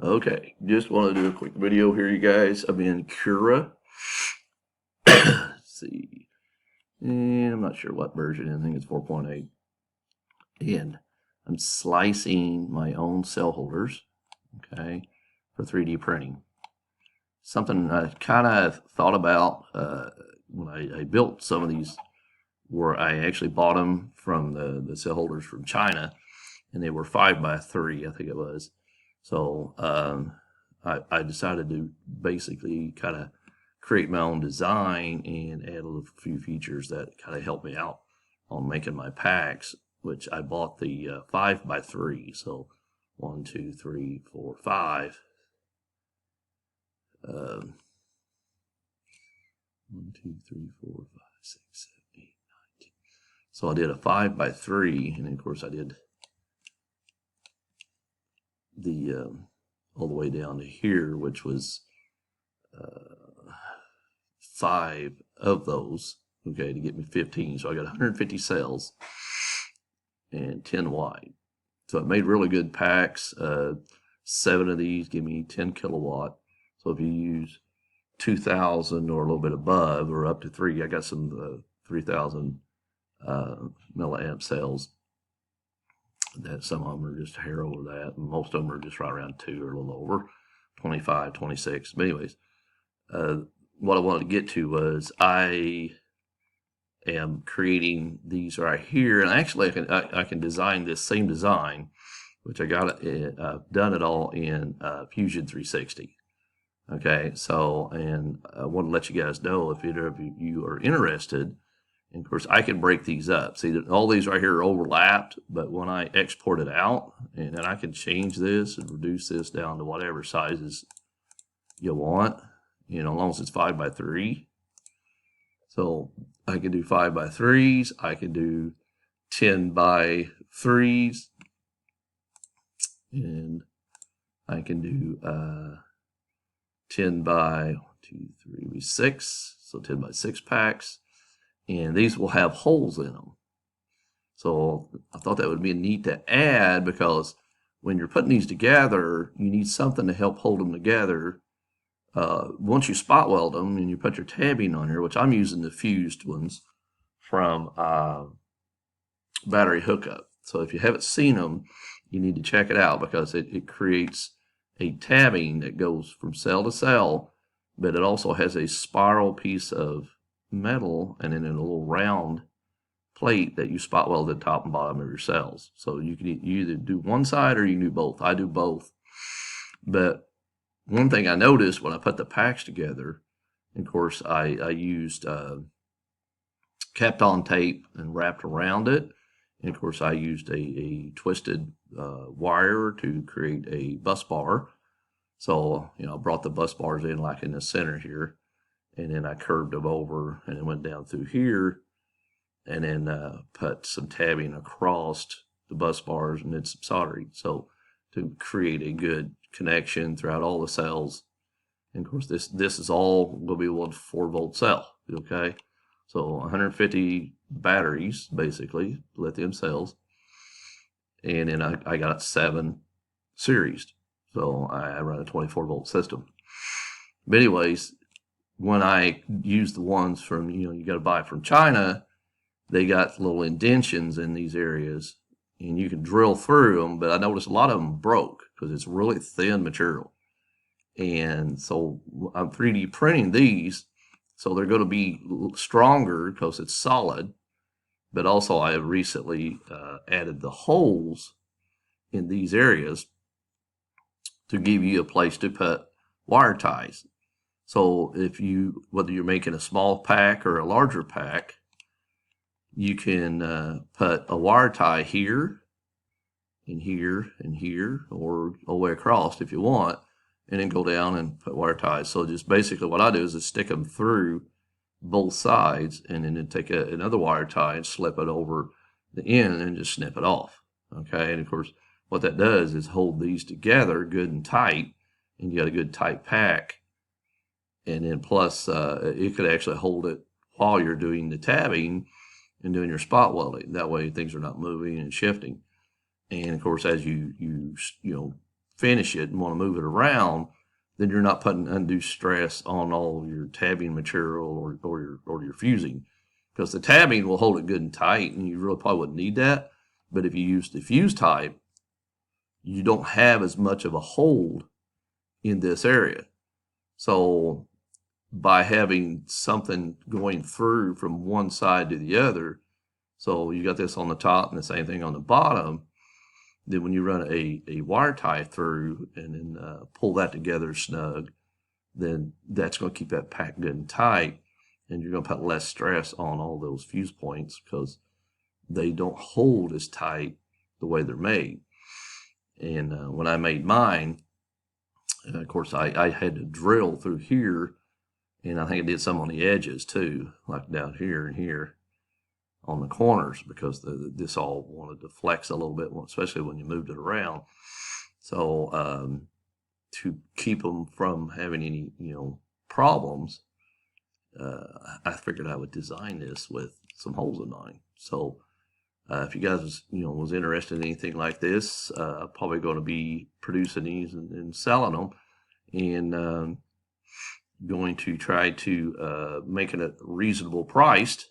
Okay, just want to do a quick video here, you guys. I'm in Cura. Let's see. And I'm not sure what version. I think it's 4.8. And I'm slicing my own cell holders, okay, for 3D printing. Something I kind of thought about when I built some of these, where I actually bought them from the cell holders from China, and they were 5x3, I think it was. So I decided to basically kind of create my own design and add a few features that kind of help me out on making my packs, which I bought the 5x3. So 1, 2, 3, 4, 5. 1, 2, 3, 4, 5, 6, 7, 8, 9, 10. So I did a 5x3, and then of course I did the all the way down to here, which was 5 of those, okay, to get me 15. So I got 150 cells and 10 wide. So it made really good packs. 7 of these give me 10 kilowatt. So if you use 2,000 or a little bit above, or up to 3, I got some 3,000 milliamp cells. That some of them are just a hair over that, and most of them are just right around 2 or a little over, 25, 26. But anyways, what I wanted to get to was I am creating these right here, and actually I can design this same design, which I got done it all in Fusion 360. Okay, so, and I want to let you guys know, if either of you are interested. And of course, I can break these up. See, all these right here are overlapped, but when I export it out, and then I can change this and reduce this down to whatever sizes you want, as long as it's 5x3. So I can do 5x3s. I can do 10x3s, and I can do 10 by 2, 3, 6. So 10x6 packs. And these will have holes in them. So I thought that would be neat to add, because when you're putting these together, you need something to help hold them together. Once you spot weld them and you put your tabbing on here, which I'm using the fused ones from Battery Hookup. So if you haven't seen them, you need to check it out, because it creates a tabbing that goes from cell to cell, but it also has a spiral piece of metal and then a little round plate that you spot weld the top and bottom of your cells. So you can either do one side or you can do both. I do both. But one thing I noticed when I put the packs together, of course, I used Kapton tape and wrapped around it. And of course, I used a twisted wire to create a bus bar. So, I brought the bus bars in like in the center here, and then I curved them over and it went down through here, and then put some tabbing across the bus bars and then some soldering. So to create a good connection throughout all the cells. And of course, this is all going to be one 4-volt cell. Okay, so 150 batteries, basically lithium cells, and then I got 7 series. So I run a 24-volt system. But anyways, when I use the ones from, you got to buy from China, they got little indentions in these areas, and you can drill through them. But I noticed a lot of them broke because it's really thin material. And so I'm 3D printing these, so they're going to be stronger because it's solid. But also I have recently added the holes in these areas to give you a place to put wire ties. So whether you're making a small pack or a larger pack, you can put a wire tie here and here and here, or all the way across if you want, and then go down and put wire ties. So just basically what I do is stick them through both sides, and then take another wire tie and slip it over the end and just snip it off. Okay, and of course what that does is hold these together good and tight, and you got a good tight pack. And then plus it could actually hold it while you're doing the tabbing and doing your spot welding. That way things are not moving and shifting. And of course, as you finish it and want to move it around, then you're not putting undue stress on all your tabbing material or your fusing, because the tabbing will hold it good and tight, and you really probably wouldn't need that. But if you use the fuse type, you don't have as much of a hold in this area. So by having something going through from one side to the other, so you got this on the top and the same thing on the bottom, then when you run a wire tie through and then pull that together snug, then that's going to keep that pack good and tight, and you're going to put less stress on all those fuse points because they don't hold as tight the way they're made. And when I made mine, of course, I had to drill through here, and I think I did some on the edges too, like down here and here on the corners, because this all wanted to flex a little bit, especially when you moved it around. So to keep them from having any problems, I figured I would design this with some holes in mine. So if you guys was interested in anything like this, I'm probably going to be producing these and selling them, and going to try to make it reasonable priced.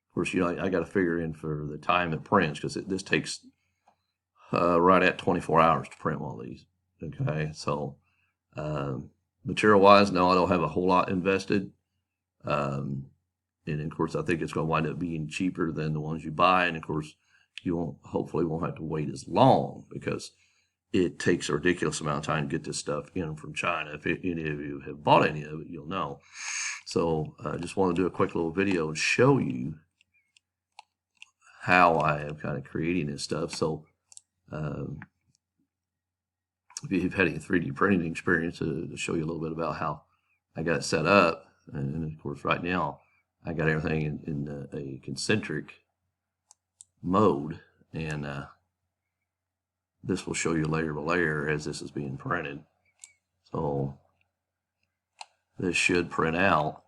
Of course, I got to figure in for the time it prints, because this takes right at 24 hours to print one of these. Okay, so material wise, no, I don't have a whole lot invested. And of course, I think it's going to wind up being cheaper than the ones you buy. And of course, you hopefully won't have to wait as long, because it takes a ridiculous amount of time to get this stuff in from China. If any of you have bought any of it, you'll know. So I just want to do a quick little video and show you how I am kind of creating this stuff. So if you've had any 3D printing experience, to show you a little bit about how I got it set up. And of course, right now, I got everything in a concentric mode, and this will show you layer by layer as this is being printed. So this should print out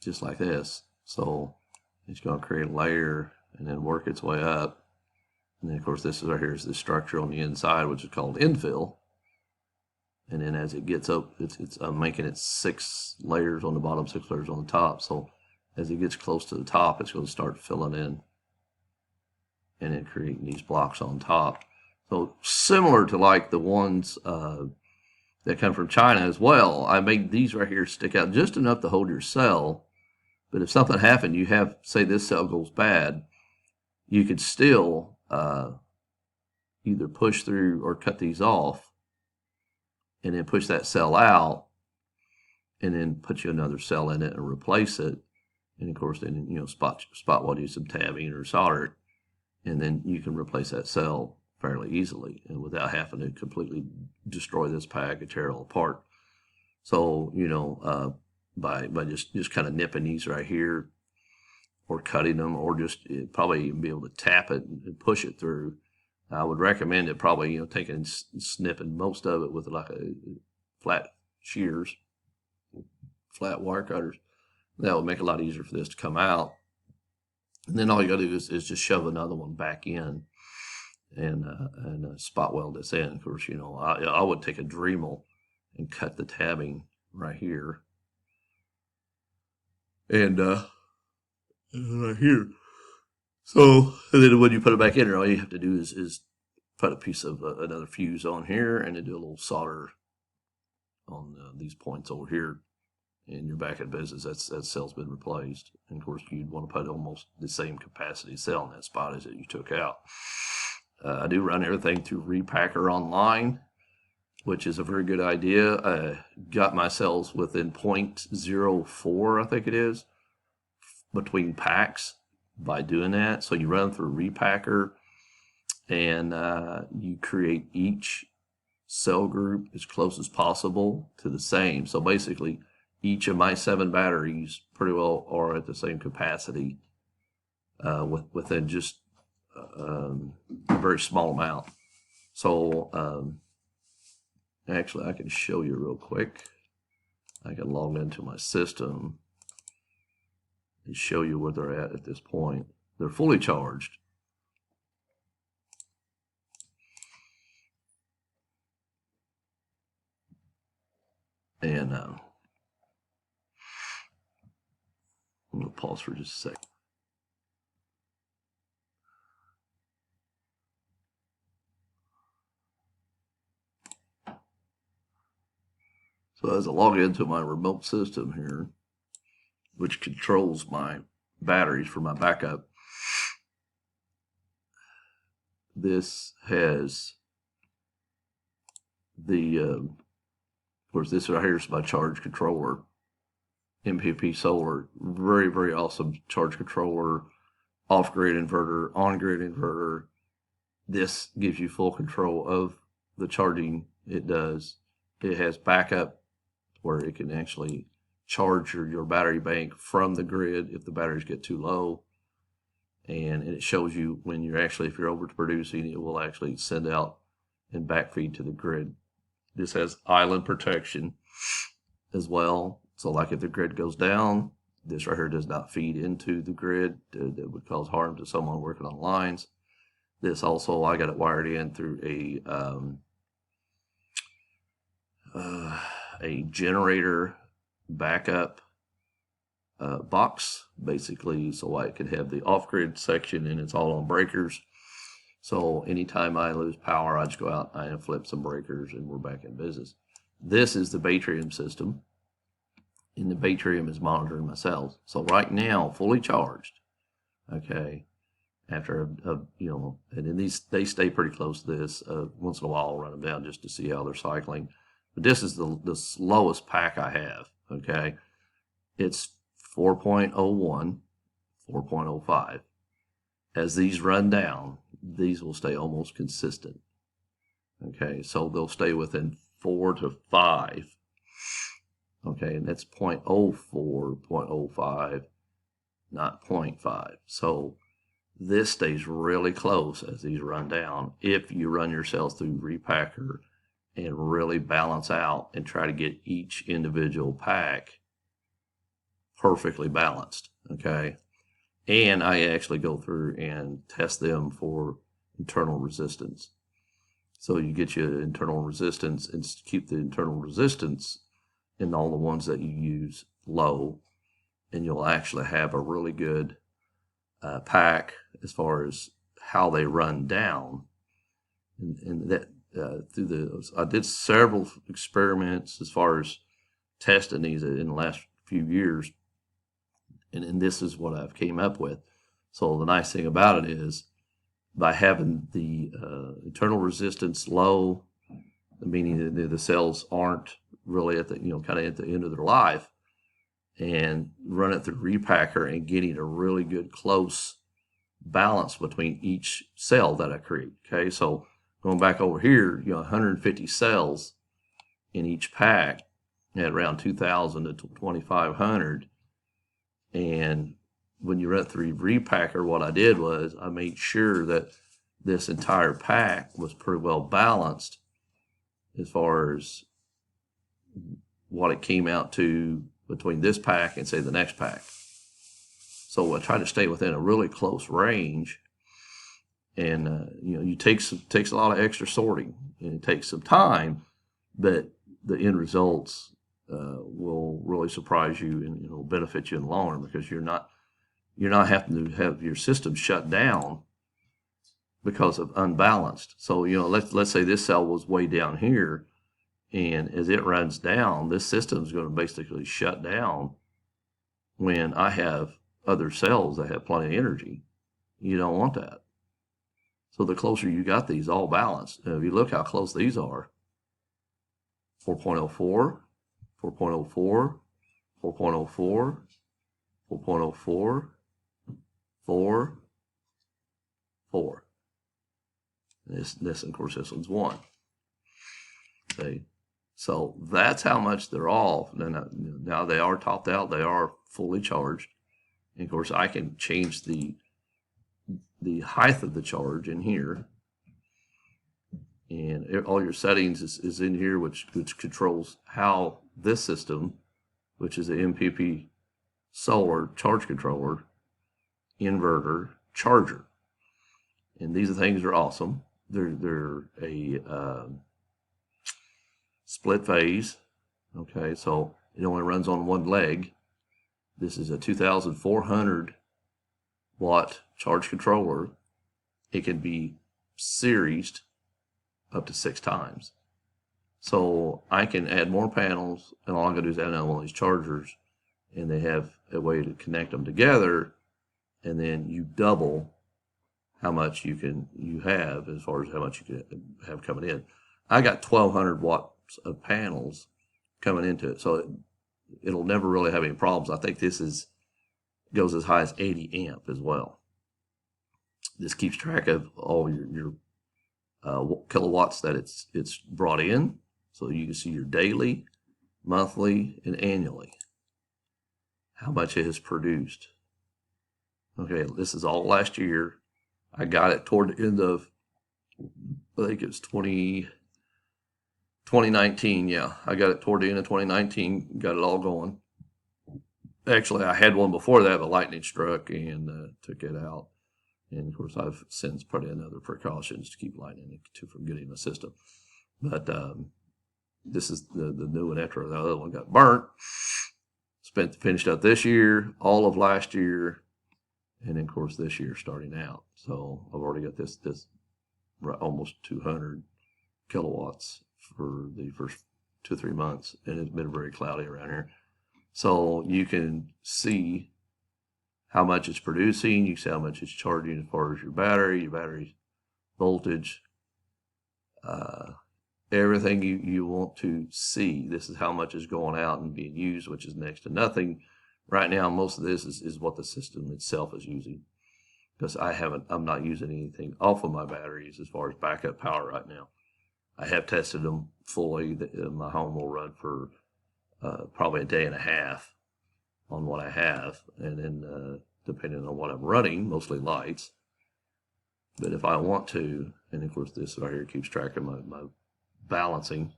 just like this. So it's going to create a layer and then work its way up. And then of course this is right here is the structure on the inside, which is called infill. And then as it gets up, it's making it 6 layers on the bottom, 6 layers on the top. So as it gets close to the top, it's going to start filling in and then creating these blocks on top. So similar to like the ones that come from China as well, I made these right here stick out just enough to hold your cell. But if something happened, you have, say this cell goes bad, you could still either push through or cut these off, and then push that cell out, and then put you another cell in it and replace it. And of course, then spot weld you some tabbing or solder it, and then you can replace that cell fairly easily and without having to completely destroy this pack and tear it all apart. So by just kind of nipping these right here, or cutting them, or just probably even be able to tap it and push it through. I would recommend it probably, taking and snipping most of it with like a flat shears, flat wire cutters. That would make it a lot easier for this to come out. And then all you got to do is just shove another one back in and spot weld this in. Of course, I would take a Dremel and cut the tabbing right here. And right here. So, and then when you put it back in there, all you have to do is put a piece of another fuse on here, and then do a little solder on these points over here, and you're back in business. That cell's been replaced. And of course, you'd want to put almost the same capacity cell in that spot as that you took out. I do run everything through Repacker Online, which is a very good idea. I got my cells within 0.04, I think it is, between packs by doing that. So you run through Repacker, and you create each cell group as close as possible to the same. So basically, each of my 7 batteries pretty well are at the same capacity within just a very small amount. So actually, I can show you real quick. I can log into my system and show you where they're at this point. They're fully charged. And I'm going to pause for just a second. So as I log into my remote system here, which controls my batteries for my backup, this has the, of course, this right here is my charge controller, MPP Solar. Very, very awesome charge controller, off-grid inverter, on-grid inverter. This gives you full control of the charging it does. It has backup where it can actually charge your battery bank from the grid if the batteries get too low. And it shows you when you're actually, if you're overproducing, it will actually send out and backfeed to the grid. This has island protection as well. So like if the grid goes down, this right here does not feed into the grid. That would cause harm to someone working on lines. This also, I got it wired in through a generator backup box, basically, so I could have the off-grid section, and it's all on breakers. So anytime I lose power, I just go out and flip some breakers, and we're back in business. This is the Batrium system, and the Batrium is monitoring my cells. So right now, fully charged, okay, after and then they stay pretty close to this. Once in a while I'll run them down just to see how they're cycling. But this is the slowest pack I have, okay. It's 4.01, 4.05. As these run down, these will stay almost consistent, okay. So they'll stay within 4 to 5, okay, and that's 0.04, 0.05, not 0.5. So this stays really close as these run down if you run your cells through repacker and really balance out and try to get each individual pack perfectly balanced, okay? And I actually go through and test them for internal resistance. So you get your internal resistance and keep the internal resistance in all the ones that you use low, and you'll actually have a really good pack as far as how they run down. And that I did several experiments as far as testing these in the last few years, and this is what I've came up with. So the nice thing about it is, by having the internal resistance low, meaning that the cells aren't really at the kind of at the end of their life, and run it through repacker and getting a really good close balance between each cell that I create. Okay, so going back over here, 150 cells in each pack at around 2,000 to 2,500. And when you run it through repacker, what I did was I made sure that this entire pack was pretty well balanced as far as what it came out to between this pack and say the next pack. So I try to stay within a really close range, and you takes a lot of extra sorting, and it takes some time, but the end results will really surprise you, and it'll benefit you in the long run, because you're not having to have your system shut down because of unbalanced. So let's say this cell was way down here, and as it runs down, this system is going to basically shut down when I have other cells that have plenty of energy. You don't want that. So the closer you got these all balanced, if you look how close these are, 4.04, 4.04, 4.04, 4.04, 4, 4. This of course, this one's 1. Okay. So that's how much they're off. Now they are topped out. They are fully charged. And of course, I can change the height of the charge in here. And all your settings is in here, which controls how this system, which is an MPP Solar charge controller, inverter, charger. And these things are awesome. They're a split phase, Okay, so it only runs on one leg. This is a 2,400 watt charge controller. It can be seriesed up to 6 times. So I can add more panels, and all I'm going to do is add another one of these chargers, and they have a way to connect them together, and then you double how much you have as far as how much you can have coming in. I got 1,200 watts of panels coming into it, so it'll never really have any problems. I think this goes as high as 80 amp as well. This keeps track of all your kilowatts that it's brought in, so you can see your daily, monthly, and annually how much it has produced. Okay, this is all last year. I got it toward the end of, I think it's 2019. Yeah, I got it toward the end of 2019, got it all going. Actually, I had one before that, but lightning struck and took it out. And of course, I've since put in other precautions to keep lightning from getting the system. But this is the new one after the other one got burnt. Finished up this year, all of last year, and then of course this year starting out. So I've already got this almost 200 kilowatts for the first 2 or 3 months, and it's been very cloudy around here. So you can see how much it's producing. You see how much it's charging as far as your battery voltage, everything you want to see. This is how much is going out and being used, which is next to nothing. Right now, most of this is what the system itself is using, because I'm not using anything off of my batteries as far as backup power right now. I have tested them fully. My home will run for probably a day and a half on what I have, and then depending on what I'm running, mostly lights. But if I want to, and of course this right here keeps track of my balancing,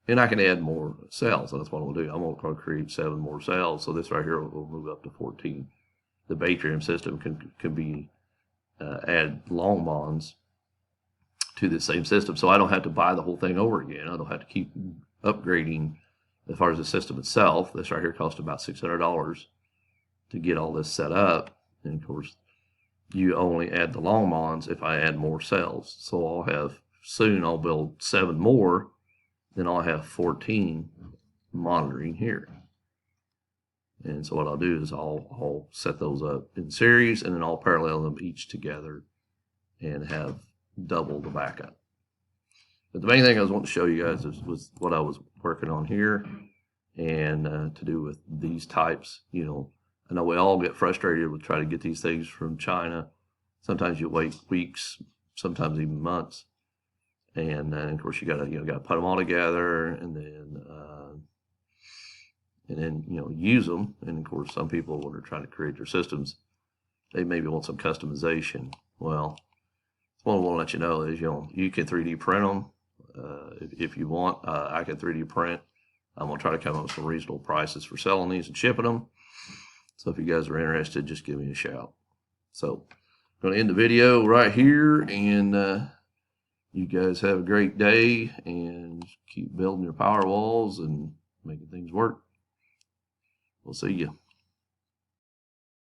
and I can add more cells. So that's what I'm gonna do. I'm gonna create 7 more cells. So this right here will move up to 14. The Baytram system can be add long bonds to the same system, so I don't have to buy the whole thing over again. I don't have to keep upgrading. As far as the system itself, this right here cost about $600 to get all this set up. And of course, you only add the long bonds if I add more cells. So I'll build 7 more, then I'll have 14 monitoring here. And so what I'll do is I'll set those up in series, and then I'll parallel them each together and have double the backup. But the main thing I was wanting to show you guys was what I was working on here, and to do with these types. I know we all get frustrated with trying to get these things from China. Sometimes you wait weeks, sometimes even months, and of course you gotta put them all together, and then use them. And of course, some people, when they're trying to create their systems, they maybe want some customization. Well, what I want to let you know is you can 3D print them if you want. I can 3D print. I'm gonna try to come up with some reasonable prices for selling these and shipping them. So if you guys are interested, just give me a shout. So I'm going to end the video right here, and you guys have a great day, and keep building your power walls and making things work. We'll see you.